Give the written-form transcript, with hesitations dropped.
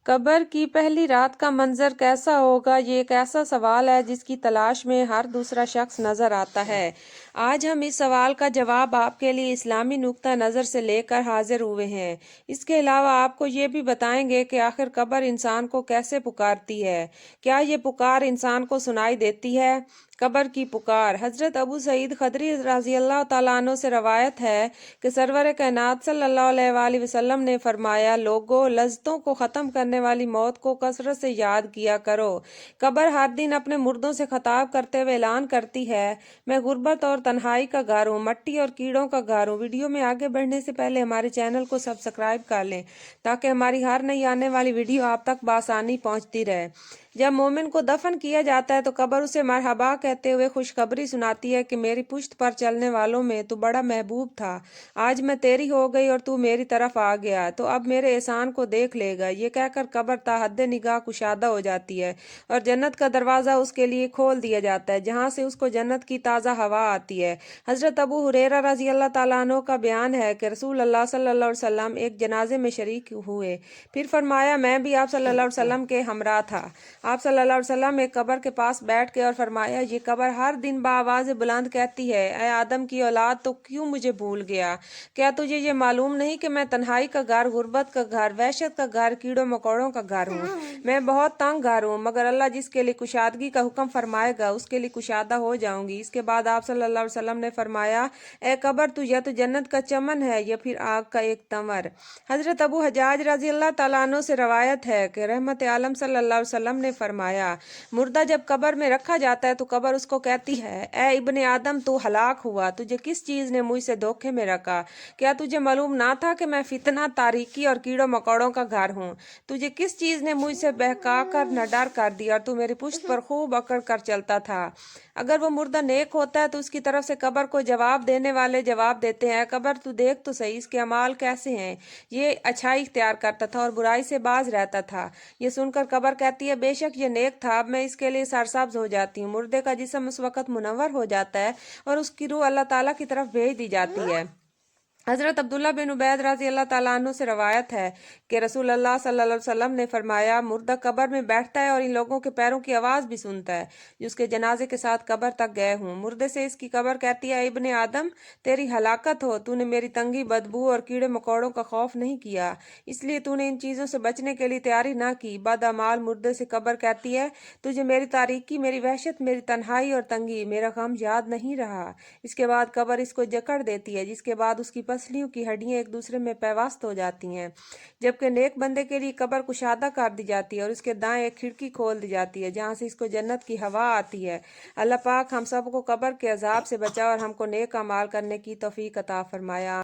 कब्र की पहली रात का मंजर कैसा होगा, ये एक ऐसा सवाल है जिसकी तलाश में हर दूसरा शख्स नजर आता है। आज हम इस सवाल का जवाब आपके लिए इस्लामी नुक्ता नज़र से लेकर हाजिर हुए हैं। इसके अलावा आपको ये भी बताएंगे कि आखिर कब्र इंसान को कैसे पुकारती है, क्या ये पुकार इंसान को सुनाई देती है। कब्र की पुकार। हज़रत अबू सईद खदरी रज़ी अल्लाह तआला अन्हु से रवायत है कि सरवर कायनात सल्लल्लाहु अलैहि वसल्लम ने फरमाया, लोगों, लज्जतों को ख़त्म करने वाली मौत को कसरत से याद किया करो। कब्र हर दिन अपने मुर्दों से खिताब करते हुए ऐलान करती है, मैं गुर्बत और तन्हाई का घर हूँ, मट्टी और कीड़ों का घर हूँ। वीडियो में आगे बढ़ने से पहले हमारे चैनल को सब्सक्राइब कर लें ताकि हमारी हर नई आने वाली वीडियो आप तक बआसानी पहुँचती रहे। जब मोमिन को दफन किया जाता है तो कब्र उसे मरहबा कहते हुए खुशखबरी सुनाती है कि मेरी पुश्त पर चलने वालों में तू बड़ा महबूब था, आज मैं तेरी हो गई और तू मेरी तरफ आ गया, तो अब मेरे एहसान को देख लेगा। ये कहकर कब्र ताहद्दे निगाह कुशादा हो जाती है और जन्नत का दरवाज़ा उसके लिए खोल दिया जाता है, जहाँ से उसको जन्नत की ताज़ा हवा आती है। हज़रत अबू हुरैरा रज़ी अल्लाह तआला अन्हु का बयान है कि रसूल अल्लाह सल्लल्लाहु अलैहि वसल्लम एक जनाजे में शरीक हुए, फिर फरमाया, मैं भी आप सल्लल्लाहु अलैहि वसल्लम के हमरा था। आप सल्लल्लाहु अलैहि वसल्लम एक कब्र के पास बैठ के और फरमाया, ये कब्र हर दिन बाआवाज़ बुलंद कहती है, ऐ आदम की औलाद, तो क्यों मुझे भूल गया? क्या तुझे ये मालूम नहीं कि मैं तन्हाई का घर, गुर्बत का घर, वहशत का घर, कीड़ों मकोड़ों का घर हूँ? मैं बहुत तंग घर हूँ, मगर अल्लाह जिसके लिए कुशादगी का हुक्म फरमाएगा उसके लिए कुशादा हो जाऊंगी। इसके बाद आप सल्लल्लाहु अलैहि वसल्लम ने फरमाया, ए कब्र, तू या तो जन्नत का चमन है या फिर आग का एक तंवर। हज़रत अबू हजाज रज़ी अल्लाह तआला अन्हु से रवायत है कि रहमत आलम सल्लल्लाहु अलैहि वसल्लम ने फरमाया, मुर्दा जब कब्र में रखा जाता है तो कब्र उसको कहती है, ए इब्ने आदम, तू हलाक हुआ, तुझे किस चीज़ ने मुझसे धोखे में रखा? क्या तुझे मालूम ना था कि मैं फितना, तारीकी और कीड़ों मकोड़ों का घर हूँ? तुझे किस चीज़ ने मुझसे बहका कर नडर कर दिया और तू मेरी पुश्त पर खूब अकड़ कर चलता था? अगर वो मुर्दा नेक होता है तो उसकी तरफ से कब्र को जवाब देने वाले जवाब देते हैं, कब्र तू देख तो सही इसके अमाल कैसे हैं। ये अच्छाई इख्तियार करता था और बुराई से बाज रहता था। ये सुनकर कब्र कहती है, बेशक ये नेक था, अब मैं इसके लिए सरसब्ज हो जाती हूँ। मुर्दे का जिस्म उस वक्त मुनव्वर हो जाता है और उसकी रूह अल्लाह ताला की तरफ भेज दी जाती है। हज़रत अब्दुल्ला बिन उबैद रज़ी अल्लाह ताला अन्हु से रवायत है कि रसूल अल्लाह सल्लल्लाहु अलैहि वसल्लम ने फरमाया, मुर्दा कब्र में बैठता है और इन लोगों के पैरों की आवाज़ भी सुनता है जो उसके जनाजे के साथ कब्र तक गए हों। मुर्दे से इसकी कब्र कहती है, इब्ने आदम, तेरी हलाकत हो, तूने मेरी तंगी, बदबू और कीड़े मकोड़ों का खौफ नहीं किया, इसलिए तूने इन चीज़ों से बचने के लिए तैयारी ना की। बदअमाल मुर्दे से कब्र कहती है, तुझे मेरी तारीकी, मेरी वहशत, मेरी तन्हाई और तंगी, मेरा गम याद नहीं रहा। इसके बाद कब्र इसको जकड़ देती है, जिसके बाद उसकी पसलियों की हड्डियां एक दूसरे में पैवस्त हो जाती हैं। जबकि नेक बंदे के लिए कब्र कुशादा कर दी जाती है और उसके दाएं एक खिड़की खोल दी जाती है जहां से इसको जन्नत की हवा आती है। अल्लाह पाक हम सबको कब्र के अजाब से बचा और हमको नेक अमाल करने की तौफीक अता फरमाया।